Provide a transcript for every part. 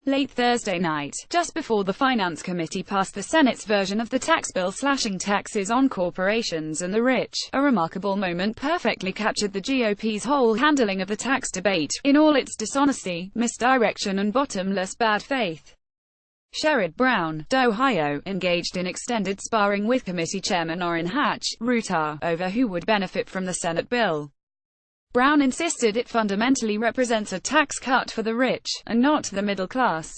Late Thursday night, just before the Finance Committee passed the Senate's version of the tax bill slashing taxes on corporations and the rich, a remarkable moment perfectly captured the GOP's whole handling of the tax debate, in all its dishonesty, misdirection and bottomless bad faith. Sherrod Brown, Ohio, engaged in extended sparring with Committee Chairman Orrin Hatch, Utah, over who would benefit from the Senate bill. Brown insisted it fundamentally represents a tax cut for the rich, and not the middle class.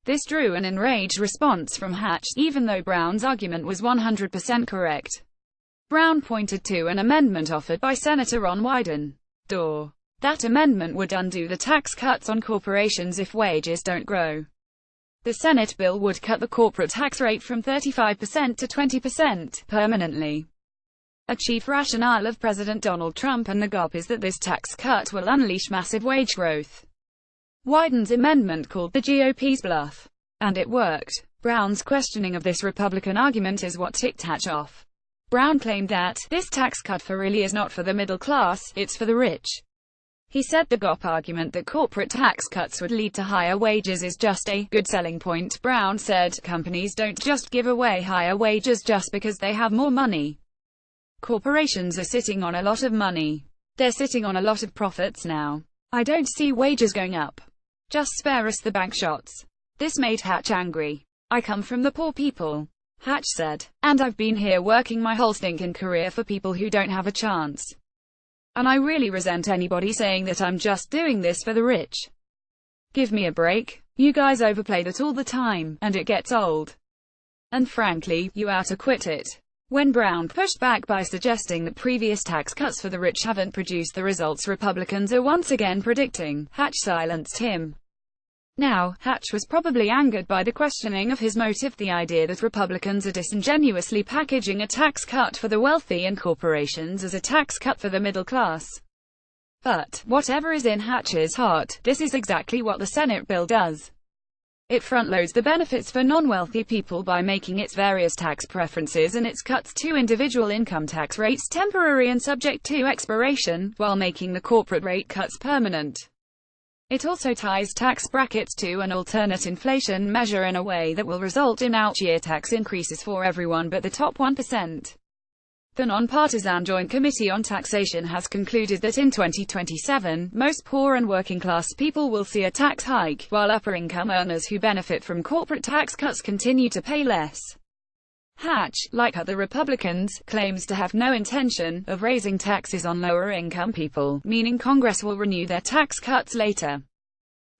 This drew an enraged response from Hatch, even though Brown's argument was 100% correct. Brown pointed to an amendment offered by Senator Ron Wyden. That amendment would undo the tax cuts on corporations if wages don't grow. The Senate bill would cut the corporate tax rate from 35% to 20% permanently. A chief rationale of President Donald Trump and the GOP is that this tax cut will unleash massive wage growth. Wyden's amendment called the GOP's bluff. And it worked. Brown's questioning of this Republican argument is what ticked Hatch off. Brown claimed that, this tax cut really is not for the middle class, it's for the rich. He said the GOP argument that corporate tax cuts would lead to higher wages is just a good selling point. Brown said, companies don't just give away higher wages just because they have more money. Corporations are sitting on a lot of money. They're sitting on a lot of profits now. I don't see wages going up. Just spare us the bank shots. This made Hatch angry. I come from the poor people, Hatch said. And I've been here working my whole stinking career for people who don't have a chance. And I really resent anybody saying that I'm just doing this for the rich. Give me a break. You guys overplay that all the time, and it gets old. And frankly, you ought to quit it. When Brown pushed back by suggesting that previous tax cuts for the rich haven't produced the results Republicans are once again predicting, Hatch silenced him. Now, Hatch was probably angered by the questioning of his motive, the idea that Republicans are disingenuously packaging a tax cut for the wealthy and corporations as a tax cut for the middle class. But, whatever is in Hatch's heart, this is exactly what the Senate bill does. It front-loads the benefits for non-wealthy people by making its various tax preferences and its cuts to individual income tax rates temporary and subject to expiration, while making the corporate rate cuts permanent. It also ties tax brackets to an alternate inflation measure in a way that will result in out-year tax increases for everyone but the top 1%. The non-partisan Joint Committee on Taxation has concluded that in 2027, most poor and working-class people will see a tax hike, while upper-income earners who benefit from corporate tax cuts continue to pay less. Hatch, like other Republicans, claims to have no intention of raising taxes on lower-income people, meaning Congress will renew their tax cuts later.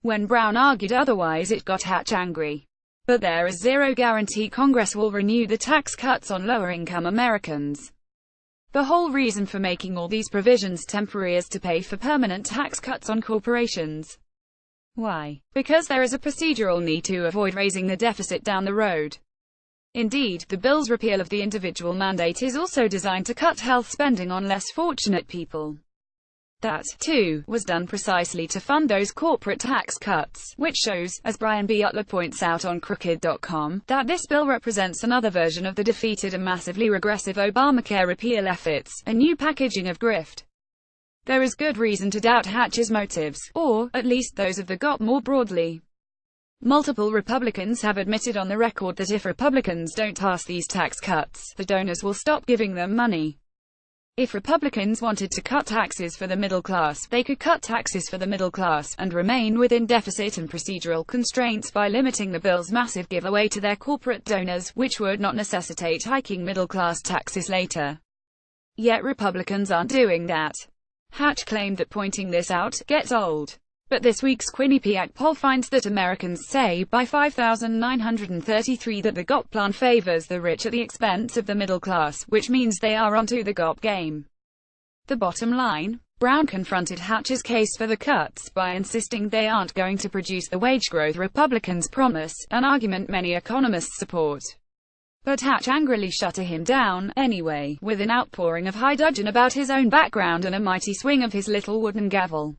When Brown argued otherwise, it got Hatch angry. But there is zero guarantee Congress will renew the tax cuts on lower-income Americans. The whole reason for making all these provisions temporary is to pay for permanent tax cuts on corporations. Why? Because there is a procedural need to avoid raising the deficit down the road. Indeed, the bill's repeal of the individual mandate is also designed to cut health spending on less fortunate people. That, too, was done precisely to fund those corporate tax cuts, which shows, as Brian B. Utler points out on Crooked.com, that this bill represents another version of the defeated and massively regressive Obamacare repeal efforts, a new packaging of grift. There is good reason to doubt Hatch's motives, or, at least those of the GOP more broadly. Multiple Republicans have admitted on the record that if Republicans don't pass these tax cuts, the donors will stop giving them money. If Republicans wanted to cut taxes for the middle class, they could cut taxes for the middle class, and remain within deficit and procedural constraints by limiting the bill's massive giveaway to their corporate donors, which would not necessitate hiking middle-class taxes later. Yet Republicans aren't doing that. Hatch claimed that pointing this out gets old. But this week's Quinnipiac poll finds that Americans say, by 5,933, that the GOP plan favors the rich at the expense of the middle class, which means they are onto the GOP game. The bottom line? Brown confronted Hatch's case for the cuts by insisting they aren't going to produce the wage growth Republicans promise, an argument many economists support. But Hatch angrily shut him down, anyway, with an outpouring of high dudgeon about his own background and a mighty swing of his little wooden gavel.